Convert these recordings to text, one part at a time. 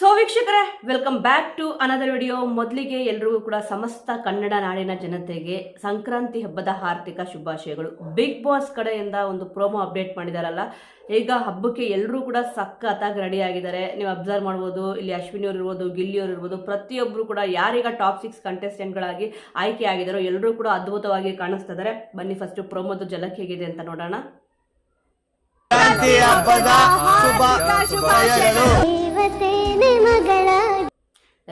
ವೀಕ್ಷಕರೇ, welcome back to another video. ಮೊದಲಿಗೆ ಎಲ್ರಿಗೂ ಕೂಡ ಸಮಸ್ತ ಕನ್ನಡ ನಾಡಿನ ಜನತೆಗೆ ಸಂಕ್ರಾಂತಿ ಹಬ್ಬದ ಆರ್ಥಿಕ ಶುಭಾಶಯಗಳು. ಬಿಗ್ ಬಾಸ್ ಕಡೆಯಿಂದ ಒಂದು ಪ್ರೋಮೋ ಅಪ್ಡೇಟ್ ಮಾಡಿದಾರಲ್ಲ, ಈಗ ಹಬ್ಬಕ್ಕೆ ಎಲ್ಲರೂ ಕೂಡ ಸಖತ್ತಾಗಿ ರೆಡಿ ಆಗಿದ್ದಾರೆ. ನೀವು ಅಬ್ಸರ್ವ್ ಮಾಡ್ಬೋದು, ಇಲ್ಲಿ ಅಶ್ವಿನಿ ಅವರು ಇರ್ಬೋದು, ಗಿಲ್ಲಿ ಅವರು ಇರ್ಬೋದು, ಪ್ರತಿಯೊಬ್ಬರು ಕೂಡ ಯಾರೀಗ ಟಾಪ್ 6 ಕಂಟೆಸ್ಟೆಂಟ್ಗಳಾಗಿ ಆಯ್ಕೆ ಆಗಿದ್ದಾರೋ ಎಲ್ಲರೂ ಕೂಡ ಅದ್ಭುತವಾಗಿ ಕಾಣಿಸ್ತಾ ಇದ್ದಾರೆ. ಬನ್ನಿ ಫಸ್ಟ್ ಪ್ರೋಮೋದು ಝಲಕ್ ಹೇಗಿದೆ ಅಂತ ನೋಡೋಣ.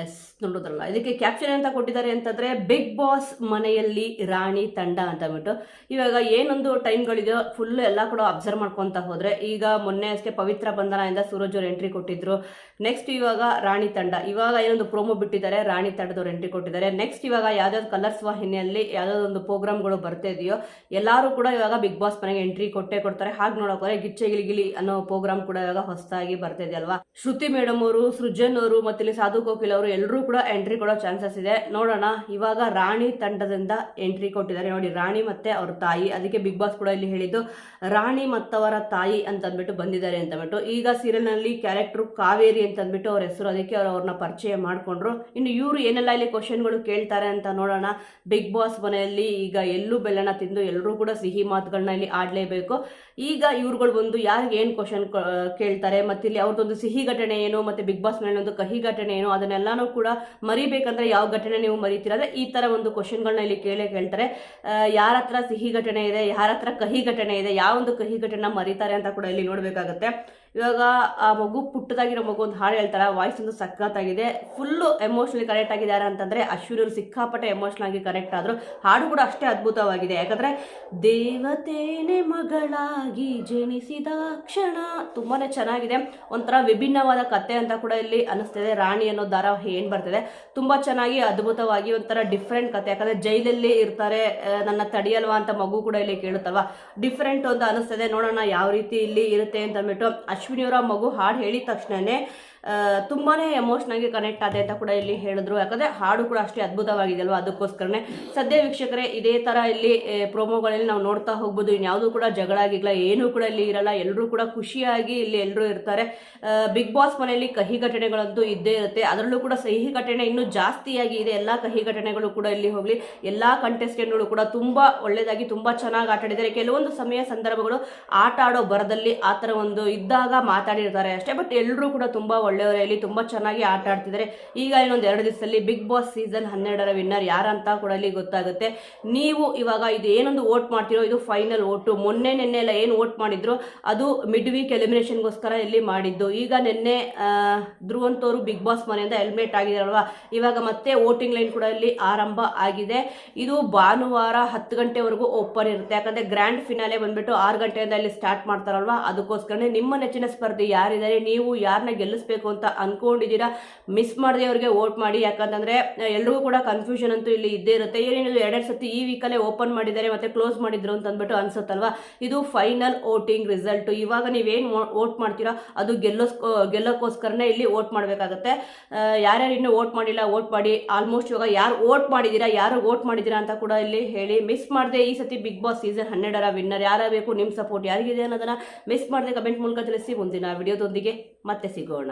ಎಸ್, ನೋಡೋದ್ರಲ್ಲ, ಇದಕ್ಕೆ ಕ್ಯಾಪ್ಷನ್ ಅಂತ ಕೊಟ್ಟಿದ್ದಾರೆ ಅಂತಂದ್ರೆ ಬಿಗ್ ಬಾಸ್ ಮನೆಯಲ್ಲಿ ರಾಣಿ ತಂಡ ಅಂತ ಅಂದ್ಬಿಟ್ಟು. ಇವಾಗ ಏನೊಂದು ಟೈಮ್ಗಳಿದೆಯೋ ಫುಲ್ ಎಲ್ಲ ಕೂಡ ಅಬ್ಸರ್ವ್ ಮಾಡ್ಕೊಂತ ಹೋದ್ರೆ, ಈಗ ಮೊನ್ನೆ ಅಷ್ಟೇ ಪವಿತ್ರ ಬಂಧನದಿಂದ ಸೂರಜ್ ಅವ್ರು ಎಂಟ್ರಿ ಕೊಟ್ಟಿದ್ರು. ನೆಕ್ಸ್ಟ್ ಇವಾಗ ರಾಣಿ ತಂಡ, ಇವಾಗ ಏನೊಂದು ಪ್ರೋಮೋ ಬಿಟ್ಟಿದ್ದಾರೆ, ರಾಣಿ ತಂಡದವ್ರು ಎಂಟ್ರಿ ಕೊಟ್ಟಿದ್ದಾರೆ. ನೆಕ್ಸ್ಟ್ ಇವಾಗ ಯಾವ್ದಾವ್ದು ಕಲರ್ಸ್ ವಾಹಿನಿಯಲ್ಲಿ ಯಾವ್ದಾವ್ದೊಂದು ಪ್ರೋಗ್ರಾಮ್ಗಳು ಬರ್ತಾ ಇದೆಯೋ ಎಲ್ಲರೂ ಕೂಡ ಇವಾಗ ಬಿಗ್ ಬಾಸ್ ಮನೆಗೆ ಎಂಟ್ರಿ ಕೊಡ್ತಾರೆ. ಹಾಗೆ ನೋಡೋಕೆ ಗಿಚ್ಚೆ ಗಿಲಿ ಅನ್ನೋ ಪ್ರೋಗ್ರಾಮ್ ಕೂಡ ಇವಾಗ ಹೊಸದಾಗಿ ಬರ್ತಾ ಇದೆ ಅಲ್ವಾ. ಶ್ರುತಿ ಮೇಡಮ್ ಅವರು, ಸೃಜನ್ ಅವರು, ಮತ್ತೆ ಇಲ್ಲಿ ಸಾಧು ಕೋಕಿಲ್ ಅವರು ಎಲ್ಲರೂ ಕೂಡ ಎಂಟ್ರಿ ಕೊಡೋ ಚಾನ್ಸಸ್ ಇದೆ. ನೋಡೋಣ, ಇವಾಗ ರಾಣಿ ತಂಡದಿಂದ ಎಂಟ್ರಿ ಕೊಟ್ಟಿದ್ದಾರೆ. ನೋಡಿ, ರಾಣಿ ಮತ್ತೆ ಅವ್ರ ತಾಯಿ, ಅದಕ್ಕೆ ಬಿಗ್ ಬಾಸ್ ಕೂಡ ಇಲ್ಲಿ ಹೇಳಿದ್ದು ರಾಣಿ ಮತ್ತವರ ತಾಯಿ ಅಂತ ಅಂದ್ಬಿಟ್ಟು ಬಂದಿದ್ದಾರೆ ಅಂತ ಅಂದ್ಬಿಟ್ಟು. ಈಗ ಸೀರಿಯಲ್ ನಲ್ಲಿ ಕ್ಯಾರೆಕ್ಟರ್ ಕಾವೇರಿ ಅಂತ ಅಂದ್ಬಿಟ್ಟು ಅವ್ರ ಹೆಸರು, ಅದಕ್ಕೆ ಅವ್ರನ್ನ ಪರಿಚಯ ಮಾಡ್ಕೊಂಡ್ರು. ಇನ್ನು ಇವರು ಏನೆಲ್ಲ ಇಲ್ಲಿ ಕ್ವಶನ್ಗಳು ಕೇಳ್ತಾರೆ ಅಂತ ನೋಡೋಣ. ಬಿಗ್ ಬಾಸ್ ಮನೆಯಲ್ಲಿ ಈಗ ಎಲ್ಲೂ ಬೆಲ್ಲನ ತಿಂದು ಎಲ್ಲರೂ ಕೂಡ ಸಿಹಿ ಮಾತುಗಳನ್ನ ಇಲ್ಲಿ ಆಡ್ಲೇಬೇಕು. ಈಗ ಇವ್ರುಗಳು ಬಂದು ಯಾರಿಗೆ ಏನ್ ಕ್ವಶನ್ ಕೇಳ್ತಾರೆ, ಮತ್ತೆ ಇಲ್ಲಿ ಅವ್ರದ್ದೊಂದು ಸಿಹಿ ಘಟನೆ ಏನು, ಮತ್ತೆ ಬಿಗ್ ಬಾಸ್ ಮೇಲೆ ಒಂದು ಕಹಿ ಘಟನೆ ಏನು, ಅದನ್ನೆಲ್ಲಾನು ಕೂಡ ಮರಿಬೇಕಂದ್ರೆ ಯಾವ ಘಟನೆ ನೀವು ಮರಿತೀರ ಅಂದ್ರೆ ಈ ತರ ಒಂದು ಕ್ವಶನ್ಗಳನ್ನ ಇಲ್ಲಿ ಕೇಳ್ತಾರೆ. ಯಾರ ಹತ್ರ ಸಿಹಿ ಘಟನೆ ಇದೆ, ಯಾರ ಹತ್ರ ಕಹಿ ಘಟನೆ ಇದೆ, ಯಾವ ಒಂದು ಕಹಿ ಘಟನೆ ಮರಿತಾರೆ ಅಂತ ಕೂಡ ಇಲ್ಲಿ ನೋಡ್ಬೇಕಾಗತ್ತೆ. ಇವಾಗ ಆ ಮಗು, ಪುಟ್ಟದಾಗಿರೋ ಮಗು ಒಂದು ಹಾಡು ಹೇಳ್ತಾರೆ, ವಾಯ್ಸ್ ಒಂದು ಸಖತ್ತಾಗಿದೆ, ಫುಲ್ಲು ಎಮೋಷನಲಿ ಕನೆಕ್ಟ್ ಆಗಿದ್ದಾರೆ ಅಂತಂದ್ರೆ ಅಶ್ವಿನಿ ಅವರು ಸಿಕ್ಕಾಪಟ್ಟೆ ಎಮೋಷನಲ್ ಆಗಿ ಕನೆಕ್ಟ್ ಆದ್ರು. ಹಾಡು ಕೂಡ ಅಷ್ಟೇ ಅದ್ಭುತವಾಗಿದೆ, ಯಾಕಂದ್ರೆ ದೇವತೇನೆ ಮಗಳಾಗಿ ಜನಿಸಿದ ಕ್ಷಣ ತುಂಬಾನೇ ಚೆನ್ನಾಗಿದೆ. ಒಂಥರ ವಿಭಿನ್ನವಾದ ಕತೆ ಅಂತ ಕೂಡ ಇಲ್ಲಿ ಅನಿಸ್ತಿದೆ. ರಾಣಿ ಅನ್ನೋ ಧಾರಾವಾಹಿ ಏನ್ ಬರ್ತಿದೆ ತುಂಬಾ ಚೆನ್ನಾಗಿ ಅದ್ಭುತವಾಗಿ ಒಂಥರ ಡಿಫ್ರೆಂಟ್ ಕತೆ, ಯಾಕಂದ್ರೆ ಜೈಲಲ್ಲಿ ಇರ್ತಾರೆ, ನನ್ನ ತಡಿಯಲ್ವಾ ಅಂತ ಮಗು ಕೂಡ ಇಲ್ಲಿ ಕೇಳುತ್ತಲ್ವಾ, ಡಿಫ್ರೆಂಟ್ ಅಂತ ಅನಿಸ್ತದೆ. ನೋಡೋಣ ಯಾವ ರೀತಿ ಇಲ್ಲಿ ಇರುತ್ತೆ ಅಂತ ಅಂದ್ಬಿಟ್ಟು. ಅಶ್ವಿನಿಯವರ ಮಗು ಹಾಡು ಹೇಳಿದ ತಕ್ಷಣನೇ ತುಂಬಾನೇ ಎಮೋಷನಲ್ ಆಗಿ ಕನೆಕ್ಟ್ ಆದೆ ಅಂತ ಕೂಡ ಇಲ್ಲಿ ಹೇಳಿದ್ರು, ಯಾಕಂದ್ರೆ ಹಾಡು ಕೂಡ ಅಷ್ಟೇ ಅದ್ಭುತವಾಗಿದೆ ಅಲ್ವಾ. ಅದಕ್ಕೋಸ್ಕರನೇ ಸದ್ಯ ವೀಕ್ಷಕರೇ ಇದೇ ತರ ಇಲ್ಲಿ ಪ್ರೋಮೋಗಳಲ್ಲಿ ನಾವು ನೋಡ್ತಾ ಹೋಗ್ಬೋದು. ಇನ್ಯಾವುದೂ ಕೂಡ ಜಗಳ ಗಿಗಳ ಏನೂ ಕೂಡ ಇಲ್ಲಿ ಇರಲ್ಲ, ಎಲ್ಲರೂ ಕೂಡ ಖುಷಿಯಾಗಿ ಇಲ್ಲಿ ಎಲ್ಲರೂ ಇರ್ತಾರೆ. ಬಿಗ್ ಬಾಸ್ ಮನೆಯಲ್ಲಿ ಕಹಿ ಘಟನೆಗಳಂತೂ ಇದ್ದೇ ಇರುತ್ತೆ, ಅದರಲ್ಲೂ ಕೂಡ ಸಿಹಿ ಘಟನೆ ಇನ್ನೂ ಜಾಸ್ತಿಯಾಗಿ ಇದೆ. ಎಲ್ಲಾ ಕಹಿ ಘಟನೆಗಳು ಕೂಡ ಇಲ್ಲಿ ಹೋಗ್ಲಿ, ಎಲ್ಲಾ ಕಂಟೆಸ್ಟೆಂಟ್ಗಳು ಕೂಡ ತುಂಬಾ ಒಳ್ಳೇದಾಗಿ ತುಂಬಾ ಚೆನ್ನಾಗಿ ಆಟ ಆಡಿದ್ದಾರೆ. ಕೆಲವೊಂದು ಸಮಯ ಸಂದರ್ಭಗಳು ಆಟ ಆಡೋ ಬರದಲ್ಲಿ ಆ ತರ ಒಂದು ಇದ್ದಾಗ ಮಾತಾಡಿರ್ತಾರೆ ಅಷ್ಟೇ, ಬಟ್ ಎಲ್ಲರೂ ಕೂಡ ತುಂಬಾ ಒಳ್ಳೆಯವರಲ್ಲಿ ತುಂಬಾ ಚೆನ್ನಾಗಿ ಆಟ ಆಡ್ತಿದ್ದಾರೆ. ಈಗ ಇನ್ನೊಂದು 2 ದಿವಸದಲ್ಲಿ ಬಿಗ್ ಬಾಸ್ ಸೀಸನ್ 12ರ ವಿನ್ನರ್ ಯಾರಂತ ಕೂಡ ಇಲ್ಲಿ ಗೊತ್ತಾಗುತ್ತೆ. ನೀವು ಇವಾಗ ಇದು ಏನೊಂದು ವೋಟ್ ಮಾಡ್ತಿರೋ ಇದು ಫೈನಲ್ ವೋಟು. ಮೊನ್ನೆ ನೆನ್ನೆ ಎಲ್ಲ ಏನು ವೋಟ್ ಮಾಡಿದ್ರು ಅದು ಮಿಡ್ ವೀಕ್ ಎಲಿಮಿನೇಷನ್ಗೋಸ್ಕರ ಇಲ್ಲಿ ಮಾಡಿದ್ದು. ಈಗ ನಿನ್ನೆ ಧ್ರುವಂತವರು ಬಿಗ್ ಬಾಸ್ ಮನೆಯಿಂದ ಎಲಿಮಿನೇಟ್ ಆಗಿದಾರಲ್ವಾ, ಇವಾಗ ಮತ್ತೆ ವೋಟಿಂಗ್ ಲೈನ್ ಕೂಡ ಇಲ್ಲಿ ಆರಂಭ ಆಗಿದೆ. ಇದು ಭಾನುವಾರ 10 ಗಂಟೆವರೆಗೂ ಓಪನ್ ಇರುತ್ತೆ, ಯಾಕಂದ್ರೆ ಗ್ರ್ಯಾಂಡ್ ಫಿನಾಲೆ ಬಂದ್ಬಿಟ್ಟು 6 ಗಂಟೆಯಿಂದ ಇಲ್ಲಿ ಸ್ಟಾರ್ಟ್ ಮಾಡ್ತಾರಲ್ವಾ. ಅದಕ್ಕೋಸ್ಕರನೇ ನಿಮ್ಮ ನೆಚ್ಚಿನ ಸ್ಪರ್ಧಿ ಯಾರಿದ್ದಾರೆ, ನೀವು ಯಾರನ್ನ ಗೆಲ್ಲಿಸ್ಬೇಕು ಅಂತ ಅನ್ಕೊಂಡಿದ್ದೀರಾ, ಮಿಸ್ ಮಾಡದೆ ಅವ್ರಿಗೆ ವೋಟ್ ಮಾಡಿ. ಯಾಕಂತಂದ್ರೆ ಎಲ್ರಿಗೂ ಕೂಡ ಕನ್ಫ್ಯೂಷನ್ ಅಂತೂ ಇಲ್ಲಿ ಇದ್ದೇ ಇರುತ್ತೆ. ಏನೇನು 2 ಸತಿ ಈ ವೀಕಲ್ಲೇ ಓಪನ್ ಮಾಡಿದ್ದಾರೆ ಮತ್ತೆ ಕ್ಲೋಸ್ ಮಾಡಿದ್ರು ಅಂತ ಅಂದ್ಬಿಟ್ಟು ಅನ್ಸುತ್ತಲ್ವಾ. ಇದು ಫೈನಲ್ ವೋಟಿಂಗ್ ರಿಸಲ್ಟ್. ಇವಾಗ ನೀವೇನ್ ವೋಟ್ ಮಾಡ್ತೀರಾ ಅದು ಗೆಲ್ಲೋಕ್ಕೋಸ್ಕರನೇ ಇಲ್ಲಿ ವೋಟ್ ಮಾಡಬೇಕಾಗುತ್ತೆ. ಯಾರ್ಯಾರು ಇನ್ನೂ ವೋಟ್ ಮಾಡಿಲ್ಲ ವೋಟ್ ಮಾಡಿ. ಆಲ್ಮೋಸ್ಟ್ ಇವಾಗ ಯಾರು ವೋಟ್ ಮಾಡಿದ್ದೀರಾ ಅಂತ ಕೂಡ ಇಲ್ಲಿ ಹೇಳಿ. ಮಿಸ್ ಮಾಡದೆ ಈ ಸತಿ ಬಿಗ್ ಬಾಸ್ ಸೀಸನ್ 12ರ ವಿನ್ನರ್ ಯಾರಾಗಬೇಕು, ನಿಮ್ಮ ಸಪೋರ್ಟ್ ಯಾರಿಗಿದೆ ಅನ್ನೋದನ್ನ ಮಿಸ್ ಮಾಡದೆ ಕಮೆಂಟ್ ಮೂಲಕ ತಿಳಿಸಿ. ಮುಂದಿನ ವಿಡಿಯೋದೊಂದಿಗೆ ಮತ್ತೆ ಸಿಗೋಣ.